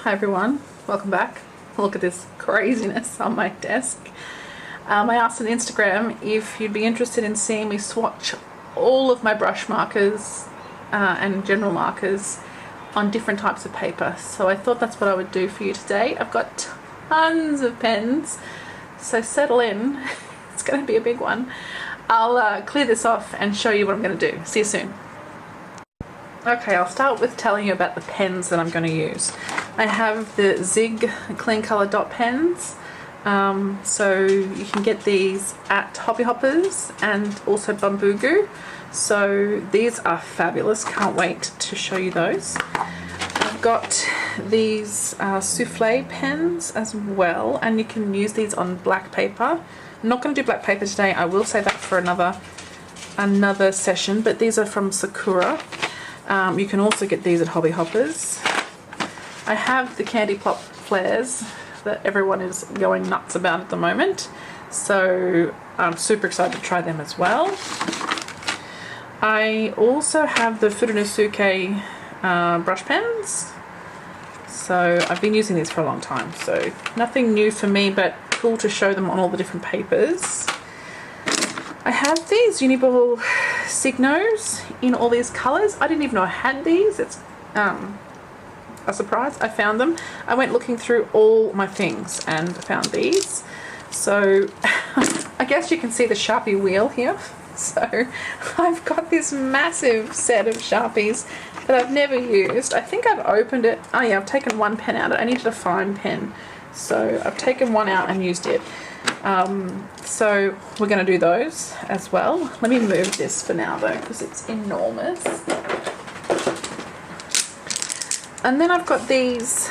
Hi everyone, welcome back. Look at this craziness on my desk. I asked on Instagram if you'd be interested in seeing me swatch all of my brush markers and general markers on different types of paper. So I thought that's what I would do for you today. I've got tons of pens, so settle in. It's going to be a big one. I'll clear this off and show you what I'm going to do. See you soon. Okay, I'll start with telling you about the pens that I'm going to use. I have the Zig clean color dot pens, so you can get these at Hobby Hoppers and also Bamboo. So these are fabulous, can't wait to show you those. I've got these Souffle Pens as well, and you can use these on black paper. I'm not going to do black paper today, I will save that for another session, but these are from Sakura. You can also get these at Hobby Hoppers. I have the Candy Plop flares that everyone is going nuts about at the moment, so I'm super excited to try them as well. I also have the Furanosuke brush pens, so I've been using these for a long time, so nothing new for me, but cool to show them on all the different papers. I have these Uniball Signos in all these colours. I didn't even know I had these. It's a surprise. I found them. I went looking through all my things and found these. So I guess you can see the Sharpie wheel here. So I've got this massive set of Sharpies that I've never used. I think I've opened it. Oh yeah, I've taken one pen out. I needed a fine pen. So I've taken one out and used it. So we're going to do those as well. Let me move this for now though, because it's enormous. And then I've got these,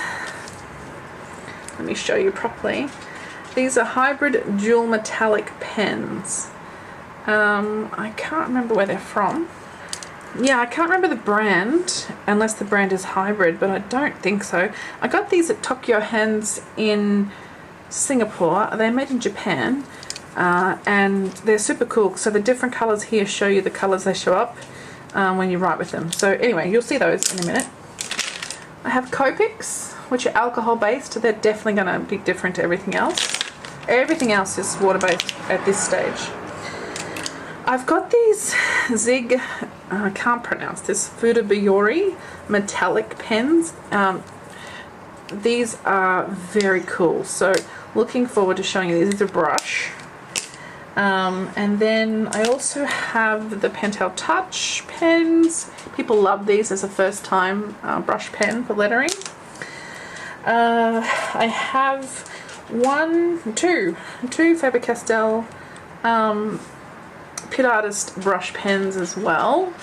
let me show you properly. These are hybrid dual metallic pens. I can't remember where they're from. Yeah, I can't remember the brand, unless the brand is hybrid, but I don't think so. I got these at Tokyo Hands in Singapore. They're made in Japan, and they're super cool. So the different colours here show you the colours they show up when you write with them. So anyway, you'll see those in a minute. I have Copics, which are alcohol based. They're definitely going to be different to everything else. Everything else is water based at this stage. I've got these Zig, I can't pronounce this, Fudabayori metallic pens. These are very cool, so looking forward to showing you these. This is a brush. And then I also have the Pentel Touch pens. People love these as a first time brush pen for lettering. I have two Faber Castell Pit Artist brush pens as well.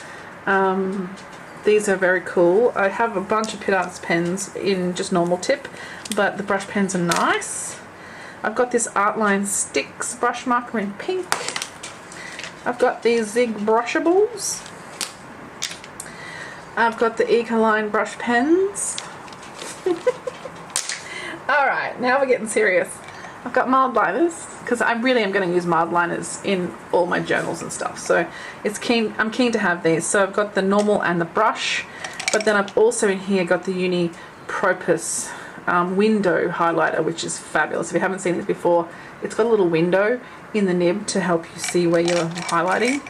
These are very cool. I have a bunch of Pit Artist pens in just normal tip, but the brush pens are nice. I've got this Artline Sticks brush marker in pink. I've got these Zig Brushables. I've got the Ecoline brush pens. Alright, now we're getting serious. I've got Mildliners, because I really am going to use Mildliners in all my journals and stuff, so I'm keen to have these. So I've got the normal and the brush, but then I've also in here got the Uniball Purpose window highlighter, which is fabulous. If you haven't seen this before, it's got a little window in the nib to help you see where you're highlighting.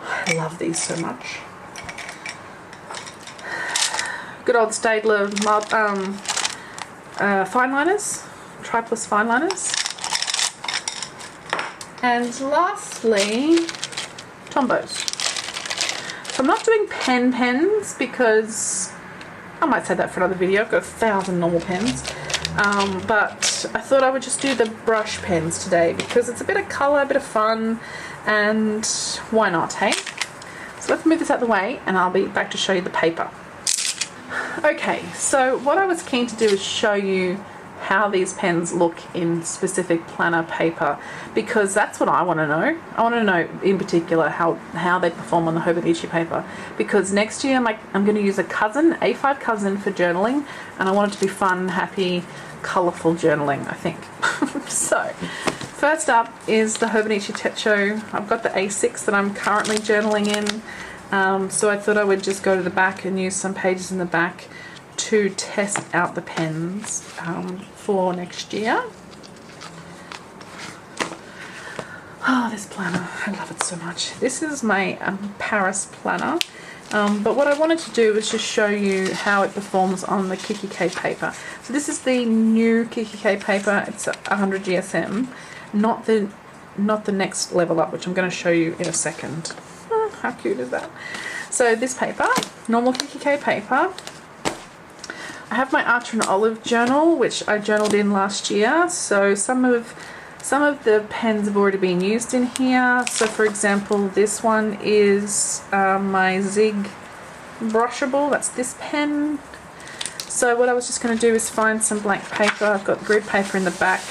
I love these so much. Good old Staedtler Fineliners, Triplus Fineliners. And lastly, Tombows. So I'm not doing pens because I might say that for another video. I've got 1,000 normal pens, but I thought I would just do the brush pens today because it's a bit of colour, a bit of fun, and why not, hey? So let's move this out of the way and I'll be back to show you the paper. Okay, so what I was keen to do is show you how these pens look in specific planner paper, because that's what I want to know. I want to know in particular how they perform on the Hobonichi paper, because next year I'm going to use A5 cousin for journaling, and I want it to be fun, happy, colourful journaling, I think. So first up is the Hobonichi Techo. I've got the A6 that I'm currently journaling in, so I thought I would just go to the back and use some pages in the back to test out the pens for next year. Oh, this planner, I love it so much. This is my Paris planner, but what I wanted to do was just show you how it performs on the kikki.K paper. So this is the new kikki.K paper. It's 100 GSM, not the next level up, which I'm going to show you in a second. Oh, how cute is that? So this paper, normal kikki.K paper. I have my Archer and Olive journal, which I journaled in last year. So some of the pens have already been used in here. So for example, this one is my Zig Brushable. That's this pen. So what I was just going to do is find some blank paper. I've got grid paper in the back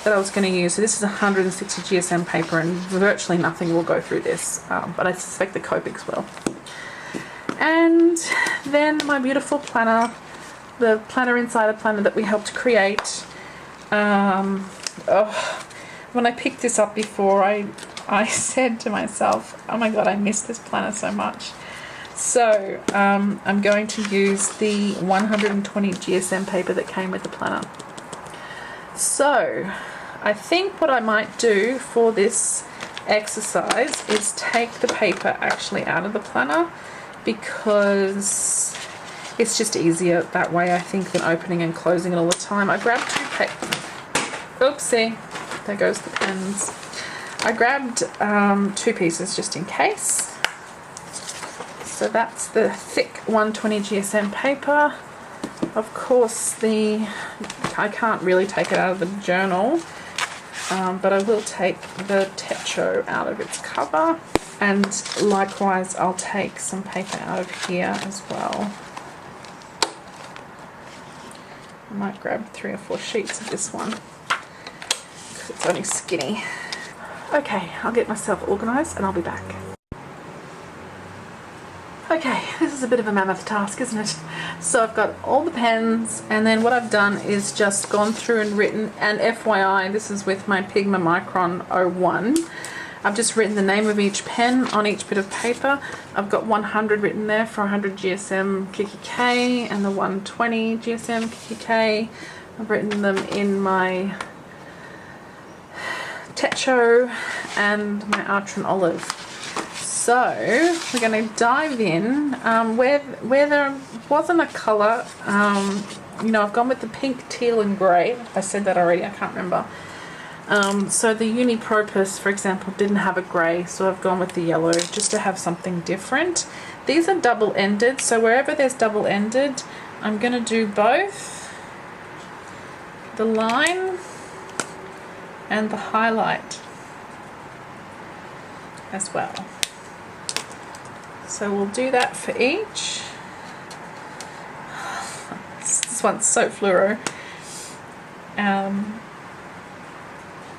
that I was going to use. So this is 160 GSM paper, and virtually nothing will go through this, but I suspect the Copics will. And then my beautiful planner, the Planner Insider planner that we helped create. When I picked this up before, I said to myself, oh my god, I miss this planner so much. So I'm going to use the 120 GSM paper that came with the planner. So I think what I might do for this exercise is take the paper actually out of the planner, because it's just easier that way, I think, than opening and closing it all the time. I grabbed two papers. Oopsie, there goes the pens. I grabbed two pieces just in case. So that's the thick 120 GSM paper. Of course, I can't really take it out of the journal, but I will take the Techo out of its cover, and likewise I'll take some paper out of here as well. I might grab 3 or 4 sheets of this one, because it's only skinny. Okay, I'll get myself organised and I'll be back. Okay, this is a bit of a mammoth task, isn't it? So I've got all the pens, and then what I've done is just gone through and written, and FYI, this is with my Pigma Micron 01. I've just written the name of each pen on each bit of paper. I've got 100 written there for 100 GSM kikki.K and the 120 GSM kikki.K. I've written them in my Techo and my Archer and Olive. So we're going to dive in where there wasn't a colour. You know, I've gone with the pink, teal and grey. I said that already, I can't remember. So the Uniball Purpose, for example, didn't have a grey, so I've gone with the yellow just to have something different. These are double-ended, so wherever there's double-ended, I'm going to do both the line and the highlight as well. So we'll do that for each. This one's so fluoro.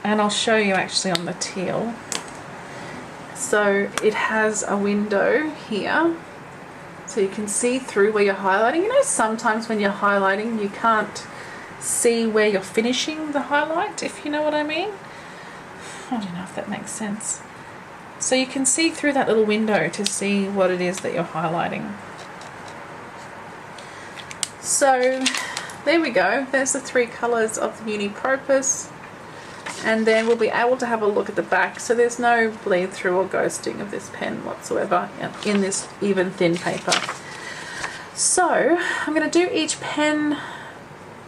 And I'll show you actually on the teal. So it has a window here, so you can see through where you're highlighting. You know, sometimes when you're highlighting you can't see where you're finishing the highlight, if you know what I mean. I don't know if that makes sense. So you can see through that little window to see what it is that you're highlighting. So there we go, there's the 3 colours of the Uniball Purpose. And then we'll be able to have a look at the back. So there's no bleed through or ghosting of this pen whatsoever in this even thin paper. So I'm going to do each pen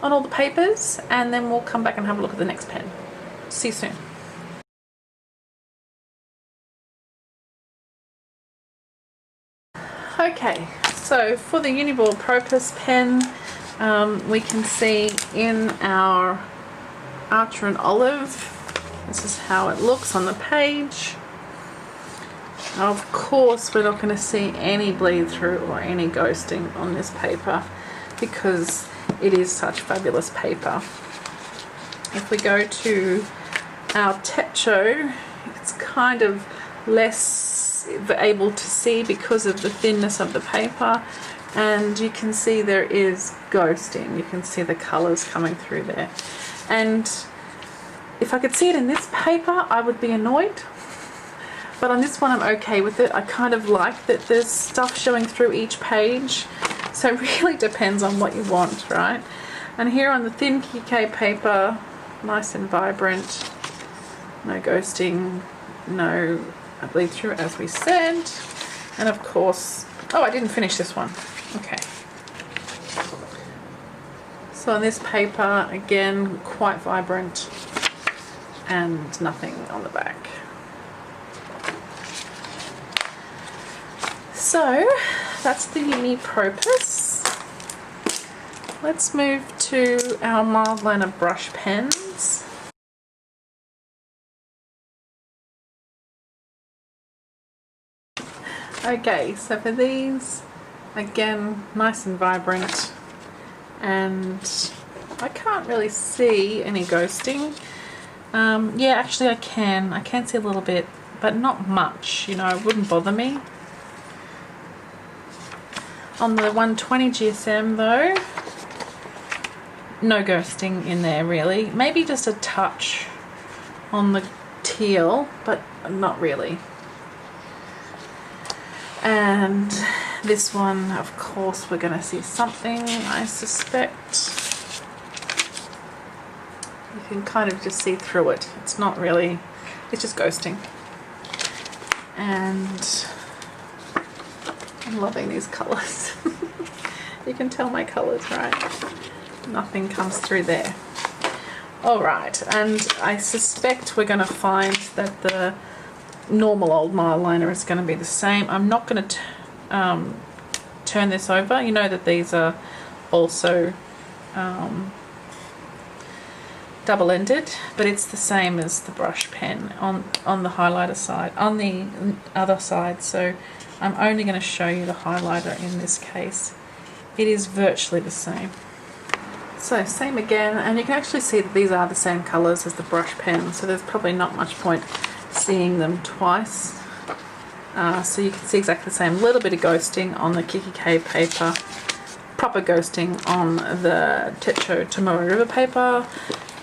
on all the papers, and then we'll come back and have a look at the next pen. See you soon. Okay, so for the Uniball Purpose pen, we can see in our Archer and Olive, this is how it looks on the page. Of course, we're not going to see any bleed through or any ghosting on this paper, because it is such fabulous paper. If we go to our Techo, it's kind of less able to see because of the thinness of the paper, and you can see there is ghosting. You can see the colours coming through there. And if I could see it in this paper, I would be annoyed. But on this one, I'm okay with it. I kind of like that there's stuff showing through each page. So it really depends on what you want, right? And here on the thin kikki.K paper, nice and vibrant, no ghosting, no bleed through as we said. And of course, oh, I didn't finish this one. Okay. So on this paper, again, quite vibrant and nothing on the back. So that's the Uni Purpose. Let's move to our Mildliner brush pens. Okay, so for these, again, nice and vibrant, and I can't really see any ghosting. Yeah, actually I can see a little bit, but not much, you know, it wouldn't bother me. On the 120 GSM though, no ghosting in there really. Maybe just a touch on the teal, but not really. And this one, of course, we're going to see something, I suspect. You can kind of just see through it. It's not really, it's just ghosting. And I'm loving these colours. You can tell my colours, right? Nothing comes through there. Alright, and I suspect we're going to find that the normal old Mildliner is going to be the same. I'm not going to turn this over. You know that these are also double-ended, but it's the same as the brush pen on the highlighter side, on the other side. So I'm only going to show you the highlighter in this case. It is virtually the same. So same again, and you can actually see that these are the same colours as the brush pen, so there's probably not much point seeing them twice. So you can see exactly the same. Little bit of ghosting on the kikki.K paper, proper ghosting on the Techo Tombows River paper,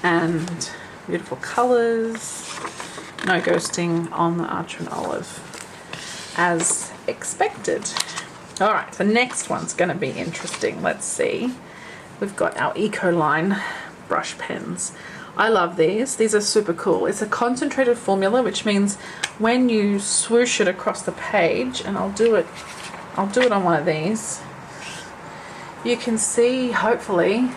and beautiful colours. No ghosting on the Archer and Olive, as expected. Alright, the next one's going to be interesting. Let's see. We've got our Ecoline brush pens. I love these. These are super cool. It's a concentrated formula, which means when you swoosh it across the page, and I'll do it on one of these, you can see, hopefully,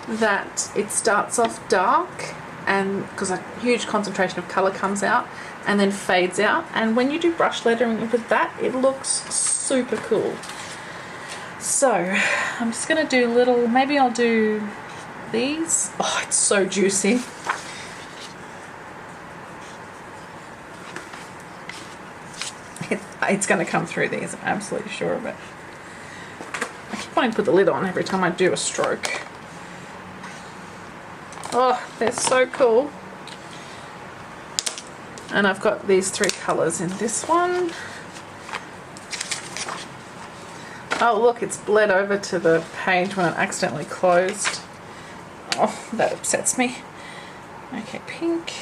that it starts off dark, and because a huge concentration of color comes out and then fades out, and when you do brush lettering with that, it looks super cool. So I'm just going to do little, maybe I'll do these. Oh, it's so juicy. It's going to come through these, I'm absolutely sure of it. I keep wanting to put the lid on every time I do a stroke. Oh, they're so cool. And I've got these three colours in this one. Oh look, it's bled over to the page when it accidentally closed. Oh, that upsets me. Okay, pink.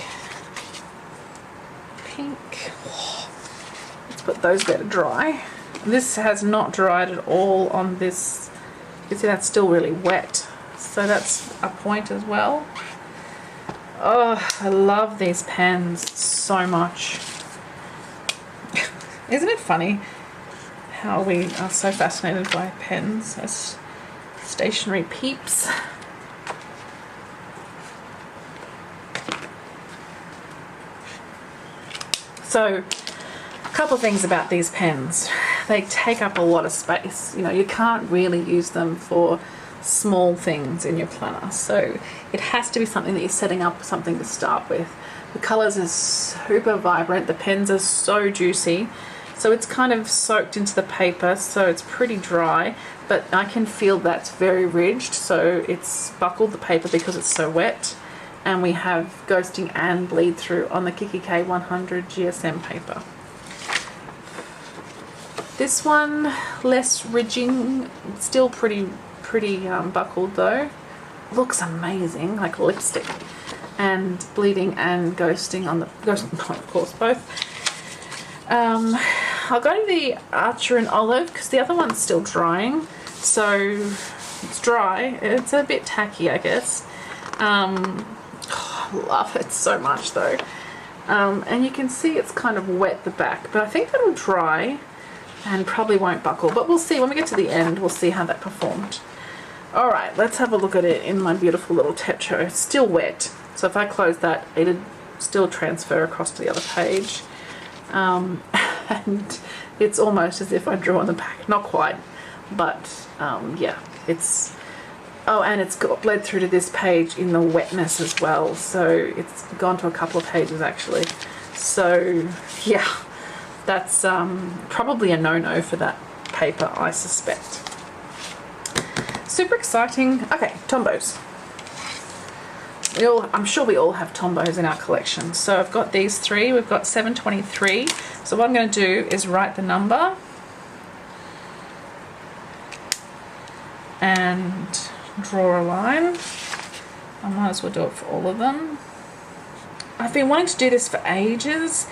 Pink. Oh, let's put those there to dry. This has not dried at all on this. You can see that's still really wet. So that's a point as well. Oh, I love these pens so much. Isn't it funny how we are so fascinated by pens as stationary peeps? So, a couple of things about these pens. They take up a lot of space. You know, you can't really use them for small things in your planner. So it has to be something that you're setting up something to start with. The colours are super vibrant. The pens are so juicy. So it's kind of soaked into the paper, so it's pretty dry, but I can feel that's very ridged, so it's buckled the paper because it's so wet. And we have ghosting and bleed through on the kikki.K 100 GSM paper. This one, less ridging, still pretty buckled though. Looks amazing, like lipstick. And bleeding and ghosting on the, of course, both. I'll go to the Archer and Olive because the other one's still drying. So it's dry. It's a bit tacky, I guess. I love it so much though. And you can see it's kind of wet the back, but I think that'll dry and probably won't buckle. But we'll see when we get to the end. We'll see how that performed. All right, let's have a look at it in my beautiful little Techo. It's still wet, so if I close that, it'd still transfer across to the other page. And it's almost as if I drew on the back. Not quite, but yeah, it's... Oh, and it's bled through to this page in the wetness as well, so it's gone to a couple of pages actually. So yeah, that's probably a no-no for that paper, I suspect. Super exciting. Okay, Tombows. I'm sure we all have Tombows in our collection. So I've got these three. We've got 723. So what I'm going to do is write the number and draw a line. I might as well do it for all of them. I've been wanting to do this for ages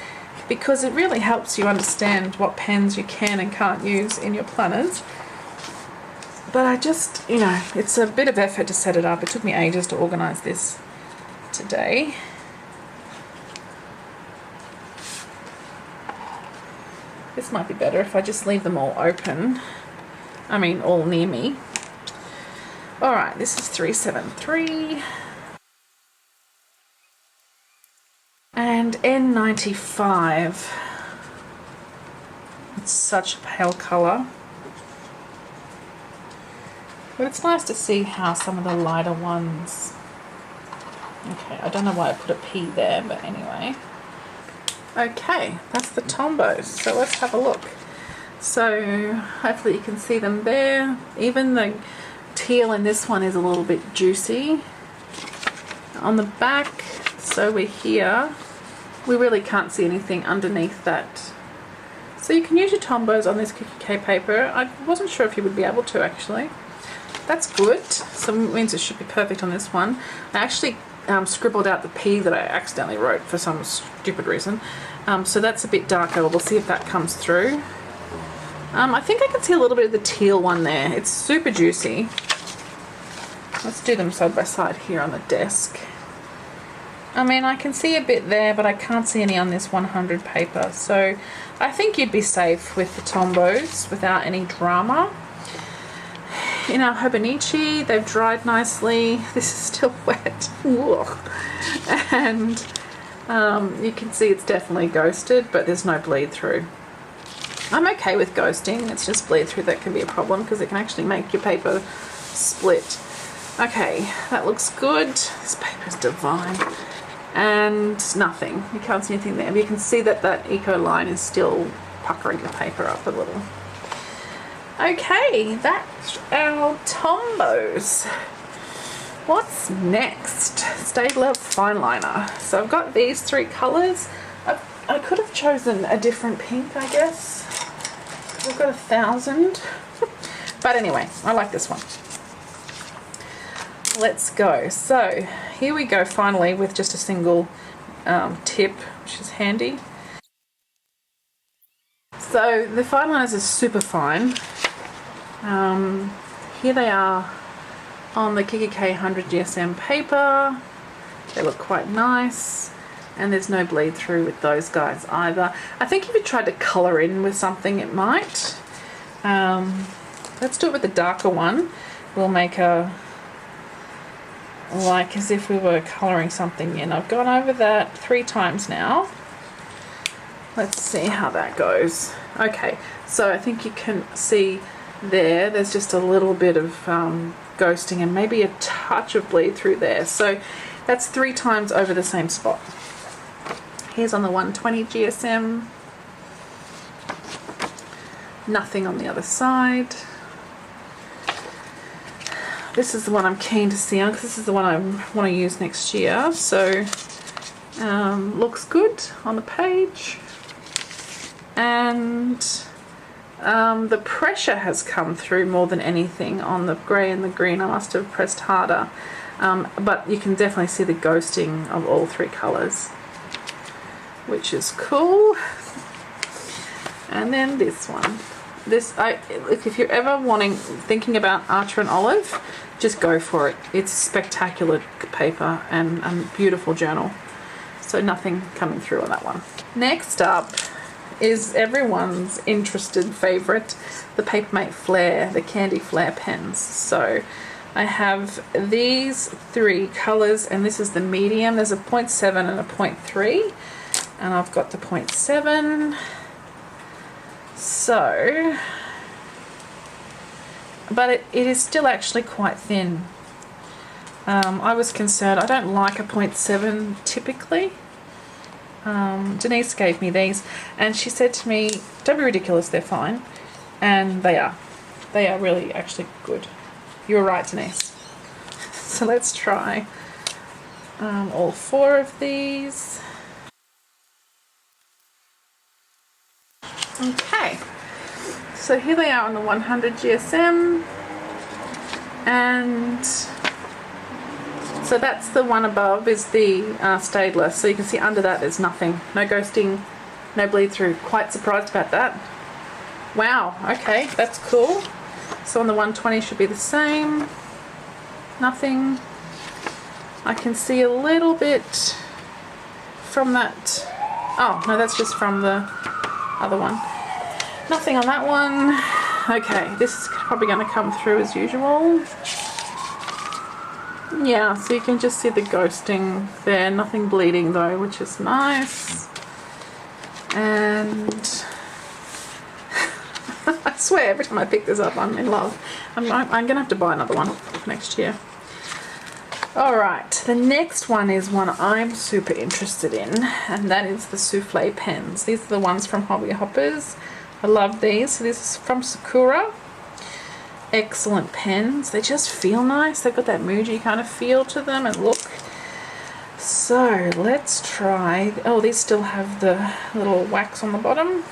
because it really helps you understand what pens you can and can't use in your planners. But I just, you know, it's a bit of effort to set it up. It took me ages to organise this today. This might be better if I just leave them all open. I mean, all near me. Alright, this is 373. And N95. It's such a pale colour. But it's nice to see how some of the lighter ones... Okay, I don't know why I put a P there, but anyway. Okay, that's the Tombows. So let's have a look. So hopefully you can see them there. Even the teal in this one is a little bit juicy. On the back, so we're here. We really can't see anything underneath that. So you can use your Tombows on this kikki.K paper. I wasn't sure if you would be able to actually. That's good. So it means it should be perfect on this one. I actually scribbled out the P that I accidentally wrote for some stupid reason. So that's a bit darker. We'll see if that comes through. I think I can see a little bit of the teal one there. It's super juicy. Let's do them side by side here on the desk. I mean, I can see a bit there, but I can't see any on this 100 paper. So I think you'd be safe with the Tombows without any drama. In our Hobonichi, they've dried nicely. This is still wet. And you can see it's definitely ghosted, but there's no bleed through. I'm okay with ghosting. It's just bleed through that can be a problem because it can actually make your paper split. Okay, that looks good. This paper is divine. And nothing. You can't see anything there. But you can see that that eco line is still puckering the paper up a little. Okay, that's our Tombows. What's next? Staedtler Fineliner. So I've got these three colours. I could have chosen a different pink, I guess. We've got 1,000. But anyway, I like this one. Let's go. So here we go finally with just a single tip, which is handy. So the Fineliners are super fine. Here they are on the kikki.K 100 GSM paper. They look quite nice. And there's no bleed through with those guys either. I think if you tried to colour in with something, it might. Let's do it with the darker one. We'll make a, like as if we were colouring something in. I've gone over that 3 times now. Let's see how that goes. Okay, so I think you can see there's just a little bit of ghosting and maybe a touch of bleed through there. So that's 3 times over the same spot. Here's on the 120 GSM. Nothing on the other side. This is the one I'm keen to see on because this is the one I want to use next year. So looks good on the page. And the pressure has come through more than anything on the grey and the green. I must have pressed harder. But you can definitely see the ghosting of all 3 colours, which is cool. And then this one. Look, if you're ever thinking about Archer and Olive, just go for it. It's spectacular paper and beautiful journal. So nothing coming through on that one. Next up is everyone's interested favourite, the Papermate Flair, the Candy Flair pens. So I have these 3 colours, and this is the medium. There's a 0.7 and a 0.3, and I've got the 0.7. So, but it is still actually quite thin. I was concerned. I don't like a 0.7 typically. Denise gave me these, and she said to me, don't be ridiculous, they're fine. And they are. They are really actually good. You were right, Denise. So let's try all 4 of these. Okay, so here they are on the 100 GSM, and so that's the one above is the Staedtler. So you can see under that there's nothing, no ghosting, no bleed through. Quite surprised about that. Wow, okay, that's cool. So on the 120 should be the same, nothing. I can see a little bit from that. Oh no, that's just from the other one. Nothing on that one. Okay, this is probably going to come through as usual. Yeah, so you can just see the ghosting there. Nothing bleeding though, which is nice. And I swear every time I pick this up I'm in love. I'm going to have to buy another one next year. Alright, the next one is one I'm super interested in, and that is the Souffle Pens. These are the ones from Hobby Hoppers. I love these. So this is from Sakura. Excellent pens. They just feel nice. They've got that Muji kind of feel to them and look. So let's try. Oh, these still have the little wax on the bottom.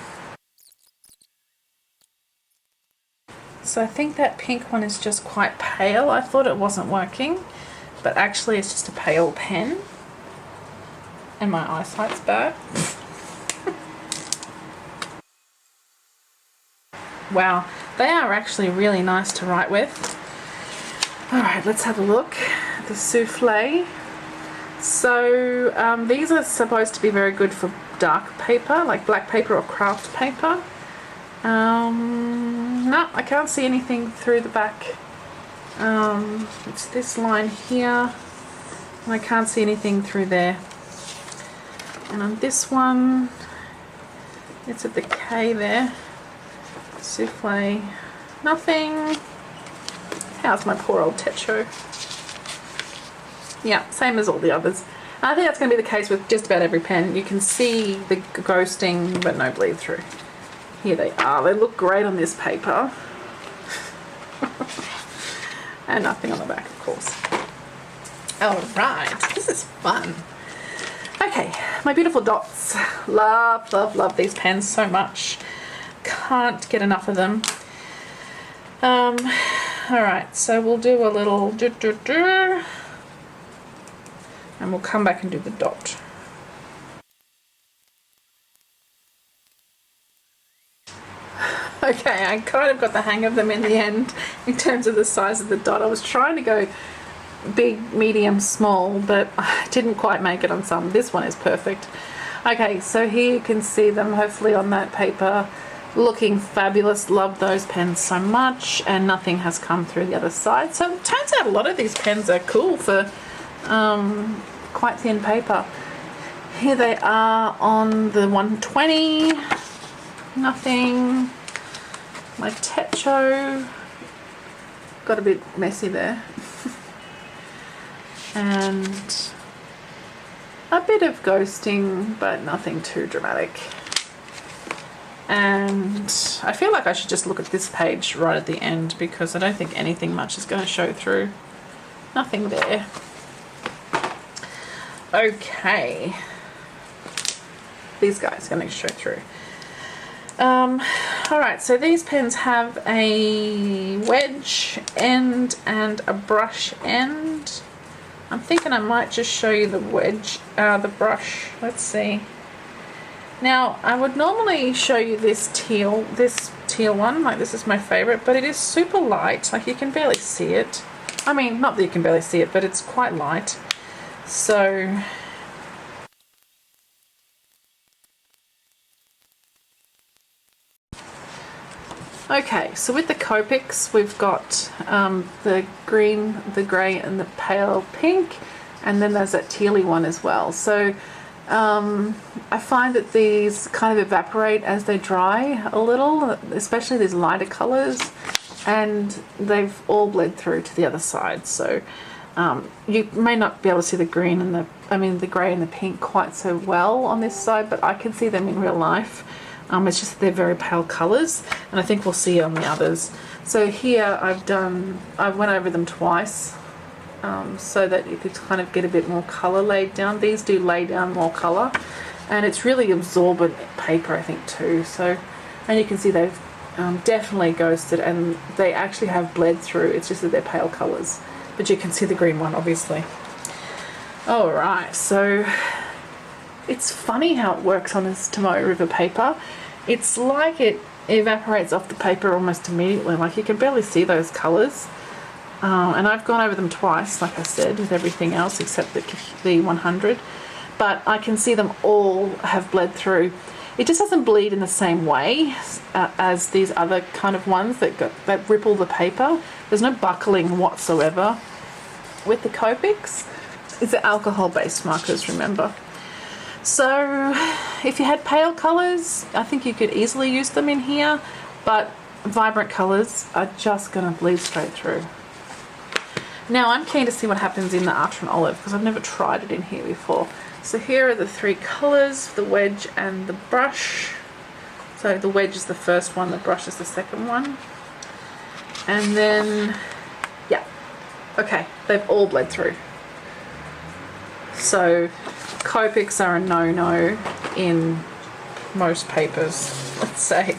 So I think that pink one is just quite pale. I thought it wasn't working, but actually it's just a pale pen. And my eyesight's bad. Wow, they are actually really nice to write with. Alright, let's have a look. The Souffle. So these are supposed to be very good for dark paper, like black paper or craft paper. No, I can't see anything through the back. It's this line here, and I can't see anything through there. And on this one, it's at the K there. Souffle, nothing. How's my poor old Techo? Yeah, same as all the others. I think that's going to be the case with just about every pen. You can see the ghosting, but no bleed through. Here they are. They look great on this paper. And nothing on the back, of course. Alright, this is fun. Okay, my beautiful dots. Love, love, love these pens so much. Can't get enough of them. Alright, so we'll do a little and we'll come back and do the dot. Okay, I kind of got the hang of them in the end in terms of the size of the dot. I was trying to go big, medium, small, but I didn't quite make it on some. This one is perfect. Okay, so here you can see them hopefully on that paper. Looking fabulous. Love those pens so much, and nothing has come through the other side. So it turns out a lot of these pens are cool for quite thin paper. Here they are on the 120. Nothing. My Techo got a bit messy there. And a bit of ghosting, but nothing too dramatic. And I feel like I should just look at this page right at the end, because I don't think anything much is going to show through. Nothing there. Okay. These guys are going to show through. Alright, so these pens have a wedge end and a brush end. I'm thinking I might just show you the wedge, the brush. Let's see. Now, I would normally show you this teal one, like this is my favorite, but it is super light, like you can barely see it. I mean, not that you can barely see it, but it's quite light. So, okay, so with the Copics, we've got the green, the grey and the pale pink, and then there's that tealy one as well. So I find that these kind of evaporate as they dry a little, especially these lighter colours, and they've all bled through to the other side. So you may not be able to see the green and the grey and the pink quite so well on this side, but I can see them in real life. It's just that they're very pale colours, and I think we'll see on the others. So here I went over them twice, so that you could kind of get a bit more colour laid down. These do lay down more colour, and it's really absorbent paper, I think, too. So, and you can see they've definitely ghosted, and they actually have bled through. It's just that they're pale colours, but you can see the green one, obviously. Alright, so it's funny how it works on this Tomoe River paper. It's like it evaporates off the paper almost immediately, like you can barely see those colours. And I've gone over them twice, like I said, with everything else except the 100, but I can see them all have bled through. It just doesn't bleed in the same way as these other kind of ones that ripple the paper. There's no buckling whatsoever. With the Copics, it's the alcohol-based markers, remember. So if you had pale colours, I think you could easily use them in here, but vibrant colours are just going to bleed straight through. Now I'm keen to see what happens in the Archer and Olive, because I've never tried it in here before. So here are the three colours, the wedge and the brush. So the wedge is the first one, the brush is the second one. And then, yeah, okay, they've all bled through. So Copics are a no-no in most papers, let's say.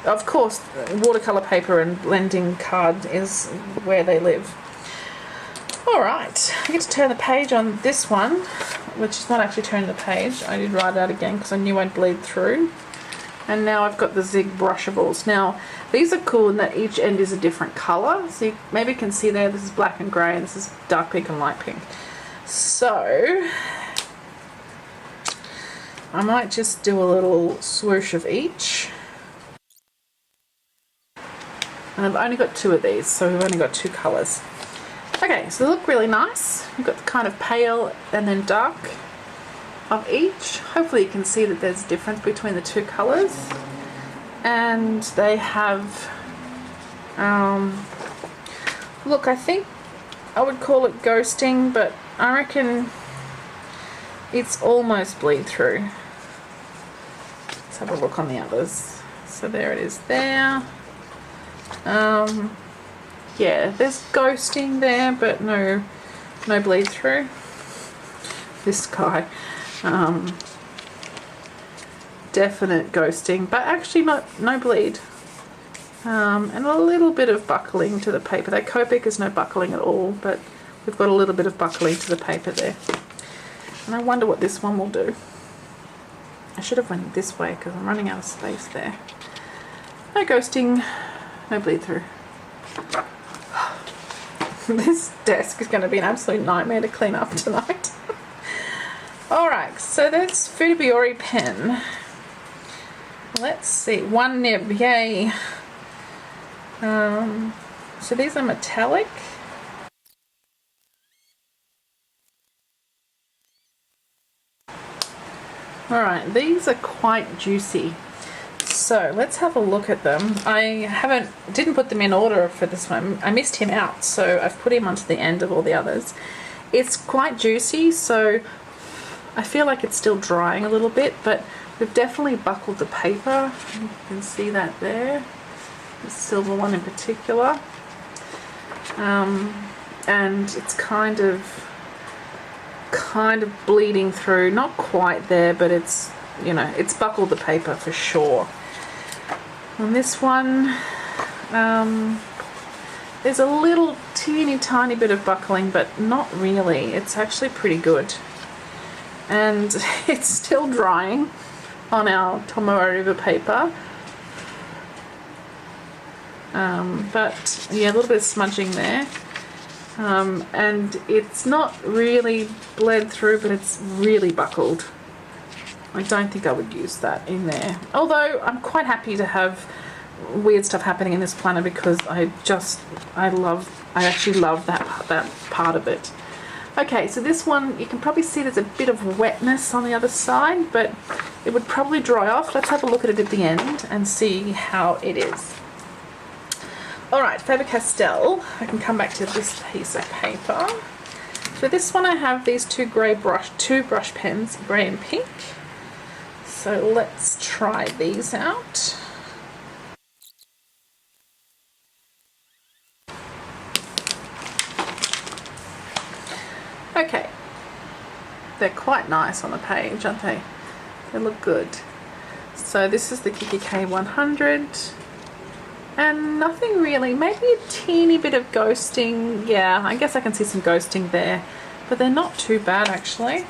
Of course, watercolour paper and blending card is where they live. Alright, I get to turn the page on this one, which is not actually turning the page. I did write it out again because I knew I'd bleed through. And now I've got the Zig Brushables. Now, these are cool in that each end is a different colour. So you maybe can see there, this is black and grey, and this is dark pink and light pink. So, I might just do a little swoosh of each. And I've only got two of these, so we've only got two colours. Okay, so they look really nice. We've got the kind of pale and then dark of each. Hopefully you can see that there's a difference between the two colours. And they have, look, I think I would call it ghosting, but I reckon it's almost bleed through. Let's have a look on the others. So there it is there. Yeah, there's ghosting there, but no bleed through. This guy, definite ghosting, but actually no bleed, and a little bit of buckling to the paper. That Copic is no buckling at all, but we've got a little bit of buckling to the paper there. And I wonder what this one will do. I should have went this way because I'm running out of space there. No ghosting, no bleed through. This desk is going to be an absolute nightmare to clean up tonight. Alright, so that's Furanosuke pen. Let's see, one nib, yay. So these are metallic. Alright, these are quite juicy. So let's have a look at them. I didn't put them in order for this one. I missed him out, so I've put him onto the end of all the others. It's quite juicy, so I feel like it's still drying a little bit, but we've definitely buckled the paper. You can see that there, the silver one in particular. And it's kind of bleeding through, not quite there, but it's, you know, it's buckled the paper for sure. On this one, there's a little teeny tiny bit of buckling, but not really. It's actually pretty good. and it's still drying on our Tombows river paper. But yeah, a little bit of smudging there. And it's not really bled through, but it's really buckled. I don't think I would use that in there. Although I'm quite happy to have weird stuff happening in this planner because I actually love that part of it. Okay, so this one, you can probably see there's a bit of wetness on the other side, but it would probably dry off. Let's have a look at it at the end and see how it is. Alright, Faber Castell. I can come back to this piece of paper. For this one I have these two brush pens, grey and pink. So let's try these out. Okay, they're quite nice on the page, aren't they? They look good. So this is the kikki.K 100, and nothing really, maybe a teeny bit of ghosting. Yeah, I guess I can see some ghosting there, but they're not too bad actually.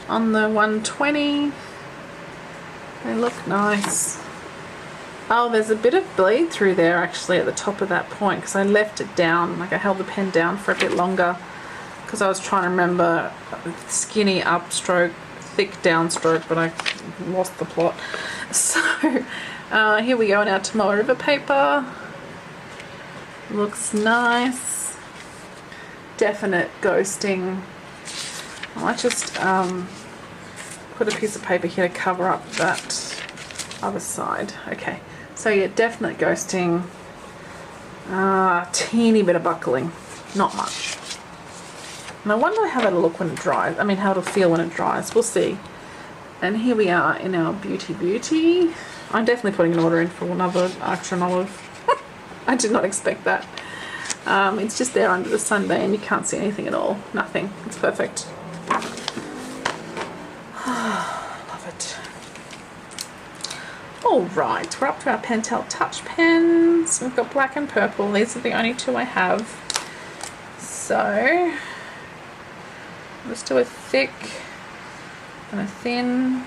On the 120, they look nice. Oh, there's a bit of bleed through there actually at the top of that point because I left it down, like I held the pen down for a bit longer because I was trying to remember skinny upstroke, thick downstroke, but I lost the plot. So here we go in our Tombows river paper. Looks nice. Definite ghosting. I might just put a piece of paper here to cover up that other side. Okay, so yeah, definite ghosting. Teeny bit of buckling, not much. And I wonder how that'll look when it dries. I mean, how it'll feel when it dries. We'll see. And here we are in our beauty. I'm definitely putting an order in for another Action Olive. I did not expect that. It's just there under the sundae and you can't see anything at all. Nothing. It's perfect. Love it. Alright, we're up to our Pentel touch pens. We've got black and purple. These are the only two I have. So let's do a thick and a thin.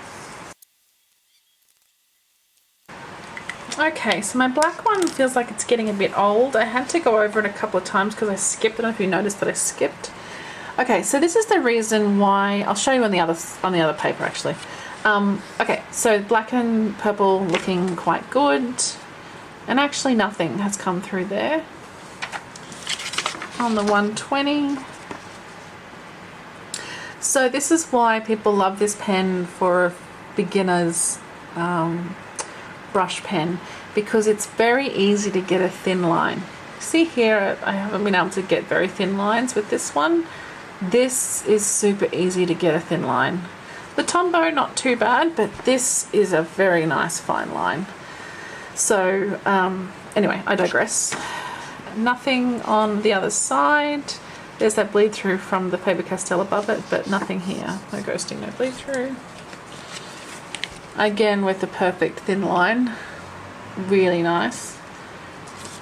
Okay, so my black one feels like it's getting a bit old. I had to go over it a couple of times because I skipped. I don't know if you noticed that I skipped. Okay, so this is the reason why. I'll show you on the other paper actually. Okay, so black and purple looking quite good, and actually nothing has come through there. On the 120. So this is why people love this pen for a beginner's brush pen, because it's very easy to get a thin line. See here, I haven't been able to get very thin lines with this one. This is super easy to get a thin line. The Tombows, not too bad, but this is a very nice fine line. So anyway, I digress. Nothing on the other side. There's that bleed through from the Faber Castell above it, but nothing here. No ghosting, no bleed through. Again with the perfect thin line. Really nice.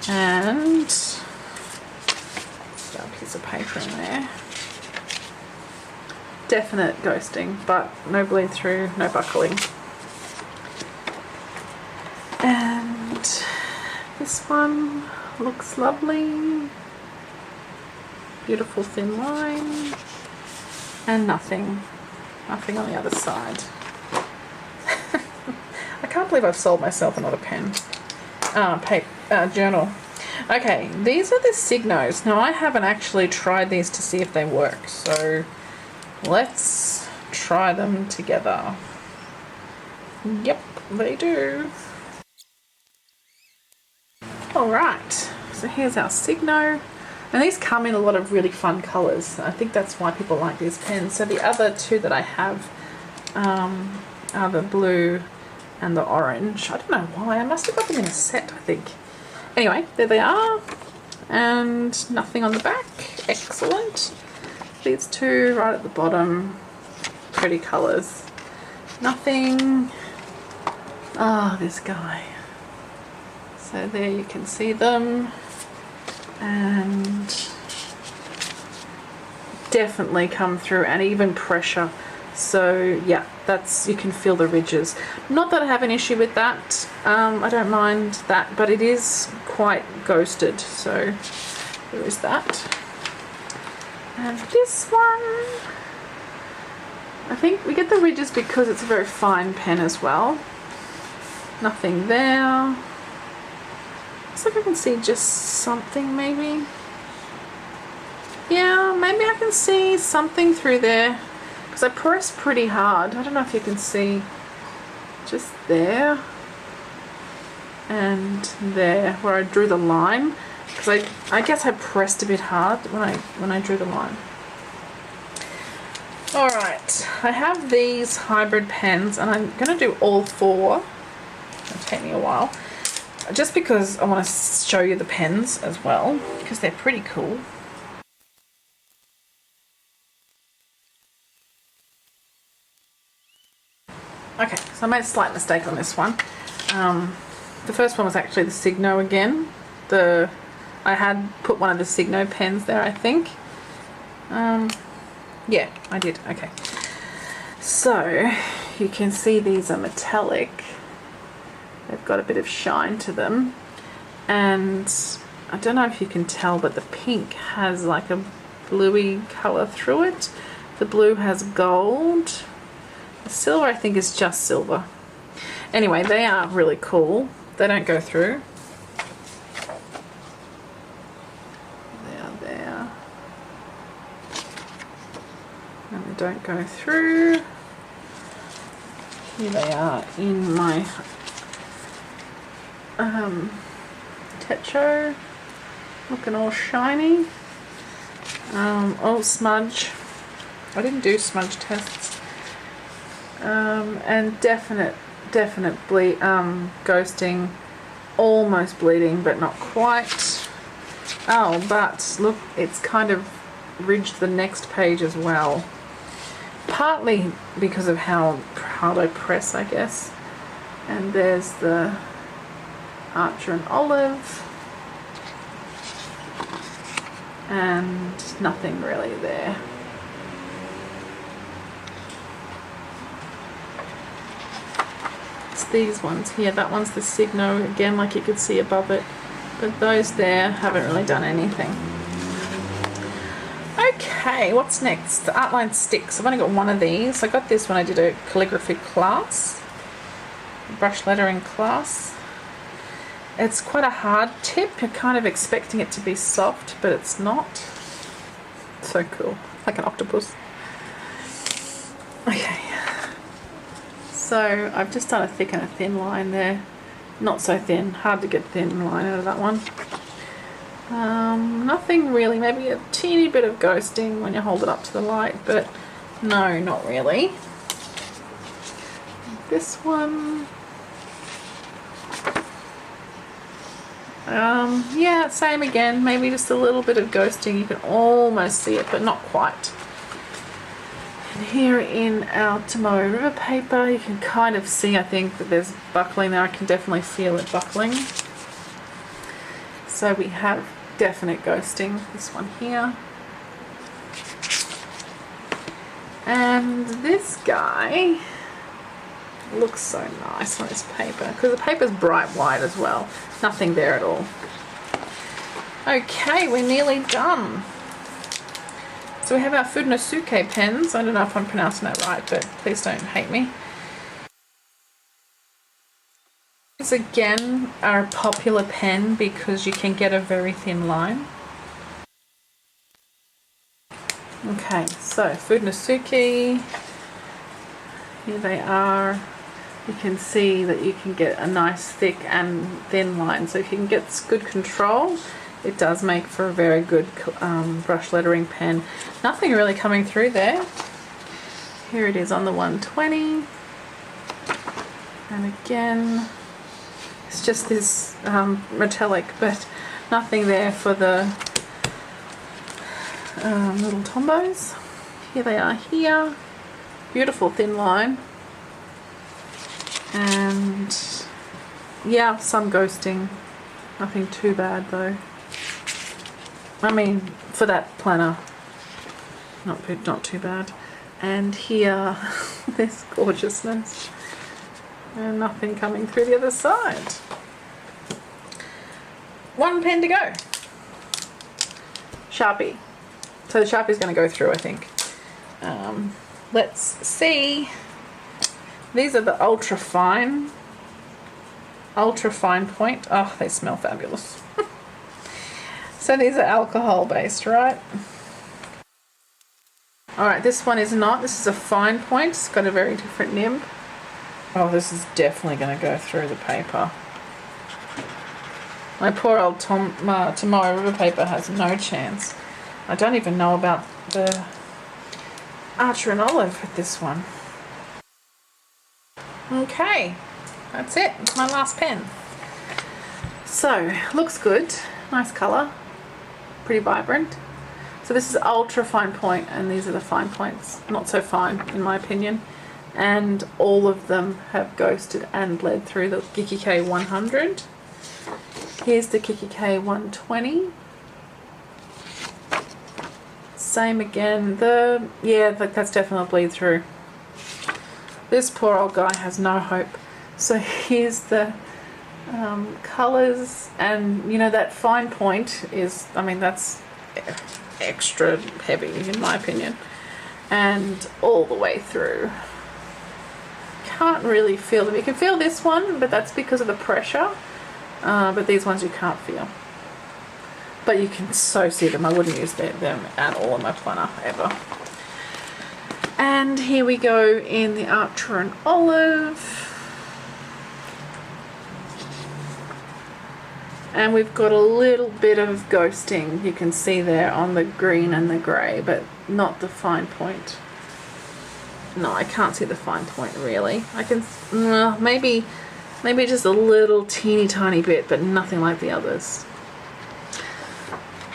And got a piece of paper in there. Definite ghosting, but no bleed through, no buckling. And this one looks lovely. Beautiful thin line. And nothing on the other side. I can't believe I've sold myself another pen. Journal. Okay, these are the Signos. Now I haven't actually tried these to see if they work, so let's try them together. Yep, they do. Alright, so here's our Signo. And these come in a lot of really fun colours. I think that's why people like these pens. So the other two that I have are the blue and the orange. I don't know why. I must have got them in a set, I think. Anyway, there they are. And nothing on the back. Excellent. These two right at the bottom. Pretty colours. Nothing. Ah, this guy. So there you can see them. And definitely come through, and even pressure So yeah, that's, you can feel the ridges. Not that I have an issue with that. I don't mind that, but it is quite ghosted. So there is that. And this one, I think we get the ridges because it's a very fine pen as well. Nothing there. Looks like I can see just something maybe. Yeah, maybe I can see something through there because I press pretty hard. I don't know if you can see just there and there where I drew the line, because I guess I pressed a bit hard when I drew the line. Alright, I have these hybrid pens and I'm going to do all four. It'll take me a while. Just because I want to show you the pens as well, because they're pretty cool. Okay, so I made a slight mistake on this one. The first one was actually the Signo again. I had put one of the Signo pens there, I think. Yeah, I did. Okay. So you can see these are metallic. They've got a bit of shine to them. And I don't know if you can tell, but the pink has like a bluey colour through it. The blue has gold. The silver, I think, is just silver. Anyway, they are really cool. They don't go through. They are there. And they don't go through. Here they are in my Techo. Looking all shiny. Oh, smudge. I didn't do smudge tests. And definite ghosting, almost bleeding but not quite. Oh, but look, it's kind of ridged the next page as well, partly because of how hard I press, I guess. And there's the Archer and Olive, and nothing really there. These ones here, that one's the Signo again, like you could see above it, but those there haven't really done anything. Okay, what's next? The Artline sticks. I've only got one of these. I got this when I did a calligraphy class, brush lettering class. It's quite a hard tip. You're kind of expecting it to be soft, but it's not. So cool, like an octopus. Okay. So I've just done a thick and a thin line there. Not so thin, hard to get thin line out of that one. Nothing really, maybe a teeny bit of ghosting when you hold it up to the light, but no, not really. This one, yeah, same again, maybe just a little bit of ghosting. You can almost see it, but not quite. Here in our Tombow River paper, you can kind of see, I think, that there's buckling there. I can definitely feel it buckling. So we have definite ghosting. This one here. And this guy looks so nice on this paper, because the paper's bright white as well. Nothing there at all. Okay, we're nearly done. So we have our Furanosuke pens. I don't know if I'm pronouncing that right, but please don't hate me. These again are a popular pen because you can get a very thin line. Okay, so Furanosuke, here they are. You can see that you can get a nice thick and thin line. So if you can get good control, it does make for a very good brush lettering pen. Nothing really coming through there. Here it is on the 120. And again, it's just this metallic, but nothing there for the little Tombows. Here they are here. Beautiful thin line. And yeah, some ghosting. Nothing too bad though. I mean, for that planner, not too bad. And here, this gorgeousness. And nothing coming through the other side. One pen to go. Sharpie. So the Sharpie's going to go through, I think. Let's see. These are the ultra fine point. Oh, they smell fabulous. So these are alcohol based, right? Alright, this one is not. This is a fine point. It's got a very different nib. Oh, this is definitely going to go through the paper. My poor old Tombows river paper has no chance. I don't even know about the Archer and Olive with this one. Okay, that's it. It's my last pen. So, looks good. Nice colour. Pretty vibrant. So this is ultra fine point, and these are the fine points. Not so fine, in my opinion. And all of them have ghosted and bled through the kikki.K 100. Here's the kikki.K 120. Same again. That's definitely a bleed through. This poor old guy has no hope. So here's the colours, and you know that fine point is, I mean, that's extra heavy in my opinion, and all the way through. Can't really feel them. You can feel this one, but that's because of the pressure. But these ones you can't feel. But you can so see them. I wouldn't use them at all in my planner, ever. And here we go in the Archer and Olive. And we've got a little bit of ghosting, you can see there on the green and the grey, but not the fine point. No, I can't see the fine point really. I can, maybe just a little teeny tiny bit, but nothing like the others.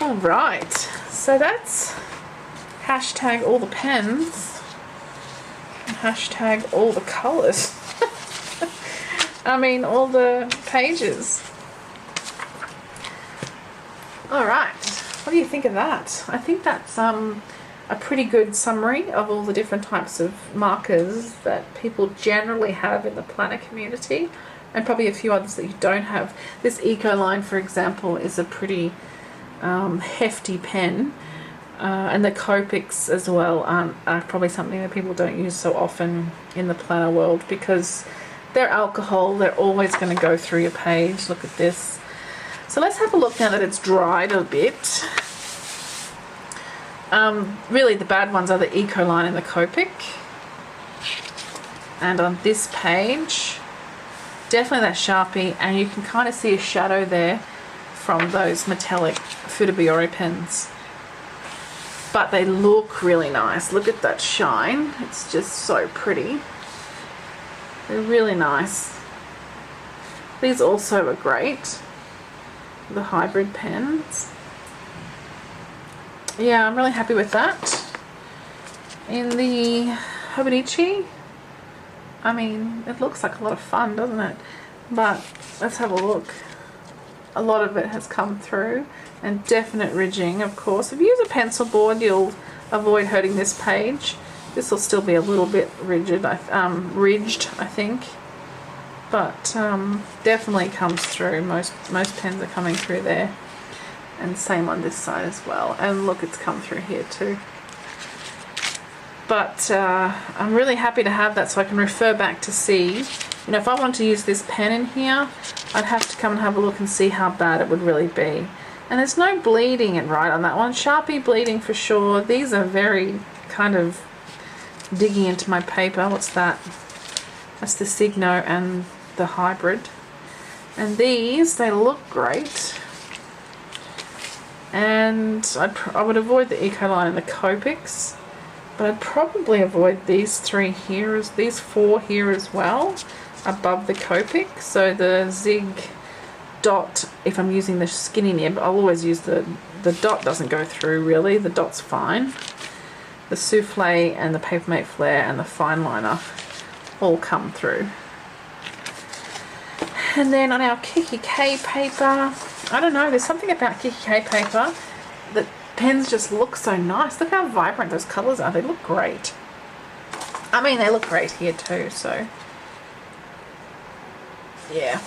Alright, so that's hashtag all the pens, and hashtag all the colours. I mean, all the pages. Alright, what do you think of that? I think that's a pretty good summary of all the different types of markers that people generally have in the planner community, and probably a few others that you don't have. This Ecoline, for example, is a pretty hefty pen, and the Copics as well are probably something that people don't use so often in the planner world because they're alcohol, they're always going to go through your page. Look at this. So let's have a look now that it's dried a bit. Really the bad ones are the Ecoline and the Copic. And on this page, definitely that Sharpie, and you can kind of see a shadow there from those metallic Furanosuke pens. But they look really nice. Look at that shine. It's just so pretty. They're really nice. These also are great. The hybrid pens. Yeah, I'm really happy with that. In the Hobonichi, I mean, it looks like a lot of fun, doesn't it? But let's have a look. A lot of it has come through, and definite ridging, of course. If you use a pencil board, you'll avoid hurting this page. This will still be a little bit ridged, I think. But definitely comes through. Most pens are coming through there, and same on this side as well. And look, it's come through here too. But I'm really happy to have that, so I can refer back to see. You know, if I wanted to use this pen in here, I'd have to come and have a look and see how bad it would really be. And there's no bleeding in right on that one. Sharpie bleeding for sure. These are very kind of digging into my paper. What's that? That's the Signo and the hybrid. And these, they look great. And I would avoid the Ecoline and the Copics, but I'd probably avoid these three here, these four here as well, above the Copic. So the Zig dot, if I'm using the skinny nib, I'll always use the dot doesn't go through really, the dot's fine. The Souffle and the Papermate Flare and the Fineliner all come through. And then on our kikki.K paper, I don't know, there's something about kikki.K paper that pens just look so nice. Look how vibrant those colours are, they look great. I mean, they look great here too, so yeah.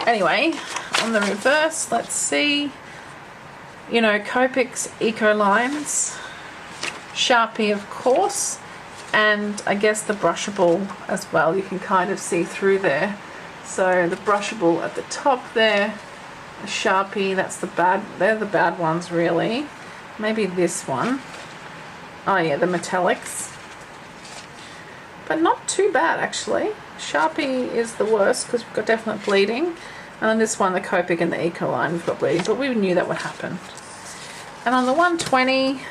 Anyway, on the reverse, let's see. You know, Copics Eco Lines, Sharpie of course, and I guess the brushable as well. You can kind of see through there. So the brushable at the top there, the Sharpie, that's the bad, they're the bad ones really. Maybe this one. Oh yeah, the metallics. But not too bad actually. Sharpie is the worst because we've got definite bleeding. And on this one, the Copic and the Eco line, we've got bleeding, but we knew that would happen. And on the 120,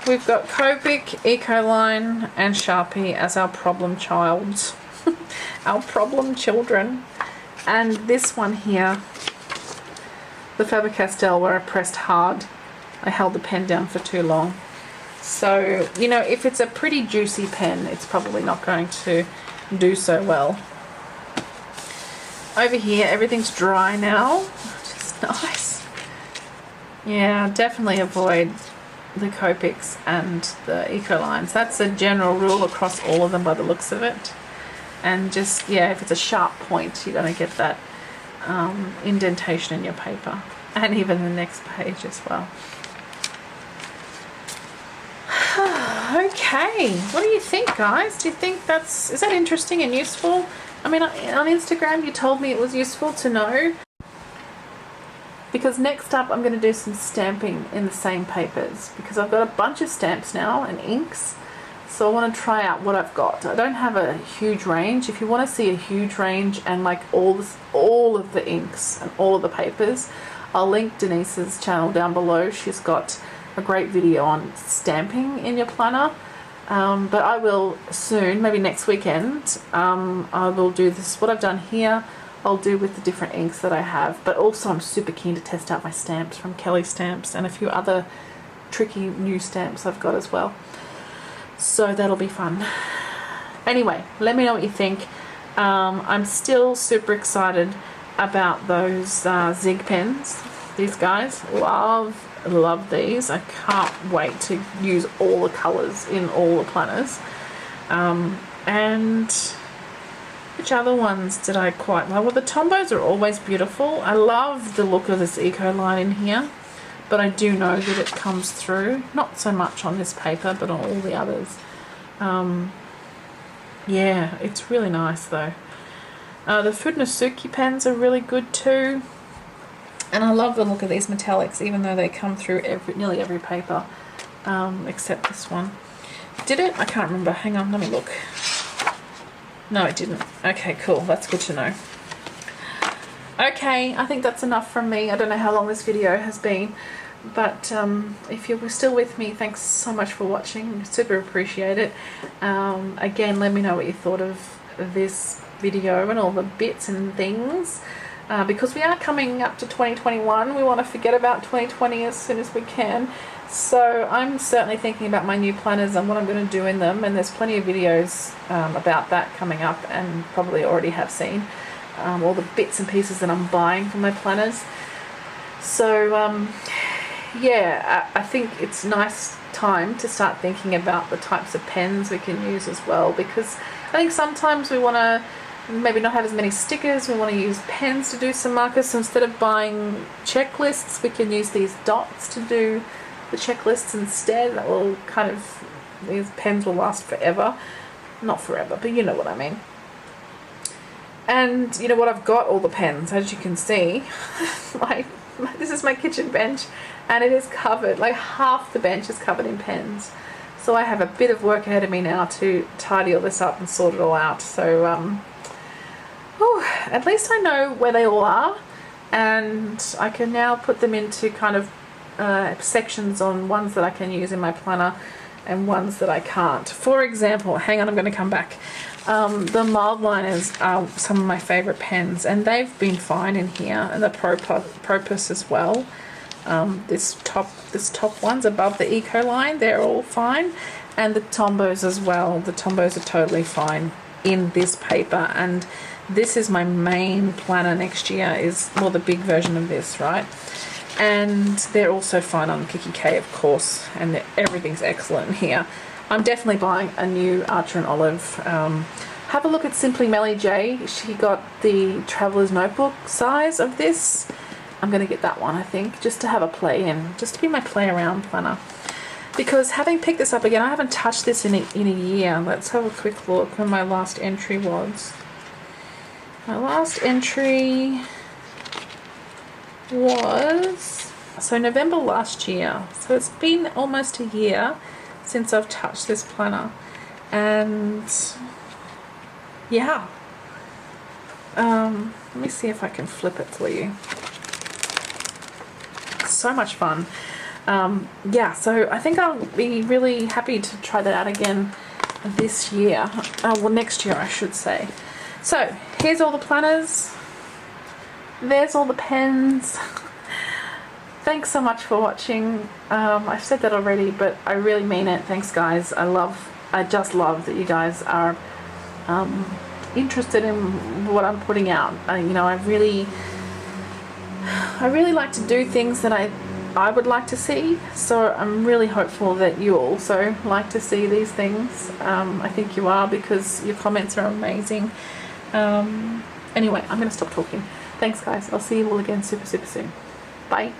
we've got Copic, Ecoline, and Sharpie as our problem child. Our problem children. And this one here, the Faber Castell, where I pressed hard. I held the pen down for too long. So, you know, if it's a pretty juicy pen, it's probably not going to do so well. Over here, everything's dry now, which is nice. Yeah, definitely avoid the Copics and the Eco lines. That's a general rule across all of them by the looks of it. And just, yeah, if it's a sharp point, you're going to get that indentation in your paper. And even the next page as well. Okay, what do you think, guys? Do you think is that interesting and useful? I mean, on Instagram you told me it was useful to know. Because next up I'm going to do some stamping in the same papers. Because I've got a bunch of stamps now and inks. So I want to try out what I've got. I don't have a huge range. If you want to see a huge range and like all of the inks and all of the papers, I'll link Denise's channel down below. She's got a great video on stamping in your planner. But I will soon, maybe next weekend, I will do this, what I've done here, I'll do with the different inks that I have. But also I'm super keen to test out my stamps from Kelly Stamps and a few other tricky new stamps I've got as well. So that'll be fun. Anyway, let me know what you think. I'm still super excited about those Zig pens. These guys, love these. I can't wait to use all the colours in all the planners. And which other ones did I quite like? Well, the Tombows are always beautiful. I love the look of this Eco line in here, but I do know that it comes through. Not so much on this paper, but on all the others. Yeah, it's really nice though. The Furanosuke pens are really good too. And I love the look of these metallics, even though they come through nearly every paper, except this one. Did it? I can't remember. Hang on, let me look. No, it didn't. Okay, cool. That's good to know. Okay, I think that's enough from me. I don't know how long this video has been, but if you're still with me, thanks so much for watching. Super appreciate it. Again, let me know what you thought of this video and all the bits and things. Because we are coming up to 2021, we want to forget about 2020 as soon as we can. So I'm certainly thinking about my new planners and what I'm going to do in them, and there's plenty of videos about that coming up, and probably already have seen all the bits and pieces that I'm buying for my planners. So yeah, I think it's a nice time to start thinking about the types of pens we can use as well, because I think sometimes we want to maybe not have as many stickers, we want to use pens to do some markers. So instead of buying checklists, we can use these dots to do the checklists instead. That will kind of, these pens will last forever. Not forever, but you know what I mean. And you know what, I've got all the pens, as you can see. This is my kitchen bench, and it is covered, like half the bench is covered in pens. So I have a bit of work ahead of me now to tidy all this up and sort it all out. So at least I know where they all are, and I can now put them into kind of sections on ones that I can use in my planner and ones that I can't. For example, hang on, I'm going to come back. The Mildliners are some of my favourite pens, and they've been fine in here, and the Purpose as well. This top ones above the Eco line, they're all fine, and the Tombows as well. The Tombows are totally fine in this paper, and this is my main planner next year, is, well, the big version of this, right? and they're also fine on kikki.K, of course, and everything's excellent here. I'm definitely buying a new Archer and Olive. Have a look at Simply Melly J. She got the Traveler's Notebook size of this. I'm going to get that one, I think, just to have a play in, just to be my play around planner. Because having picked this up again, I haven't touched this in a year. Let's have a quick look when my last entry was. My last entry was so November last year. So it's been almost a year since I've touched this planner. And yeah. Let me see if I can flip it for you. So much fun. Yeah, so I think I'll be really happy to try that out again this year. Well, next year I should say. So here's all the planners. There's all the pens. Thanks so much for watching. I've said that already, but I really mean it. Thanks, guys. I just love that you guys are interested in what I'm putting out. You know, I really like to do things that I would like to see, so I'm really hopeful that you also like to see these things. I think you are, because your comments are amazing. Anyway, I'm going to stop talking. Thanks, guys. I'll see you all again super soon. Bye.